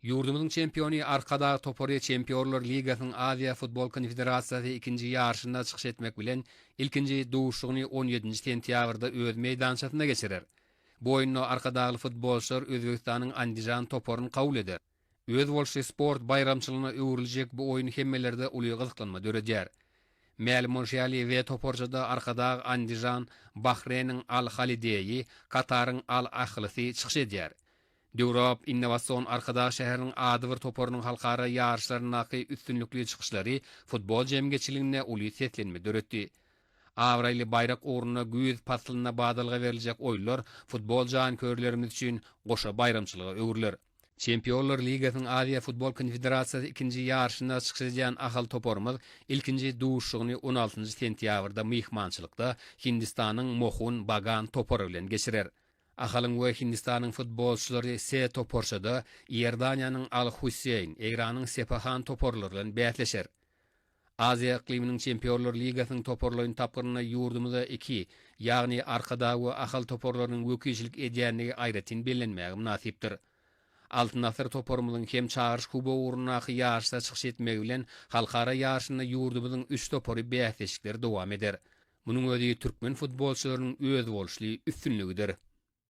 Yurdumuzun çempioni arkada Toporiya Çempionlar Ligasının Aziya Futbol Konfederasyası ikinci yarışında çıkış etmek bilen ilkinci duşuğunu 17. sentyabrda öz meydançasında geçirer. Bu oyunu arkadağı futbolçular Özbekistan'ın Andijan Toporunu kabul eder. Öz bolşy sport bayramçılığına öwriljek bu oyunu hemmelerde uly gyzyklanma döredýär. Mäli Monşýaly we Toporjada arkadağı Andijan, Bahreýnyň Al-Halideyi, Kataryň Al-Ahlysy çykyş edýär. Döwrop innowasion arkadağı şäheriniň Adywyr Toporunyň halkara ýarşlarynaky üstünlükli çykyşlary futbol jemgyçiligine uly seslenme döretdi. Awraýly bayrak uğruna güýz paslyna badalga beriljek oýlar futbol jankörlerimiz üçin goşa bayramçylyga öwriler. Çempionlar Ligasynyň Aziya Futbol Konfederasyasy ikinji ýarşyna çykyş edýän ahal toporumyz ilkinji duşugyny 16 sentýabrda myhmançylykda Hindistanyň Mohun Bagan toporu bilen geçirer. Ahalyň we Hindistanyň futbolçylary S toporşada Ýerdaniýanyň Al-Huseyn, Eýranyň Sepahan toporlary bilen bätleşer. Aziya ikliminiň Çempionlar Ligasynyň toporlaryny tapgyryna ýurdumyzda 2, ýagny arkada we ahal toporlarynyň wekilçilik edýänligi aýratyn bellenmäge nasipdir. Altyn asr toporumyzyň hem çağırış kuba uğrunaky ýarşda çykyş etmegi bilen halkara ýarşynda ýurdumyzyň 3 topory bätleşikleri dowam eder. Munyň özi türkmen futbolçylarynyň öz bolşly üstünligidir.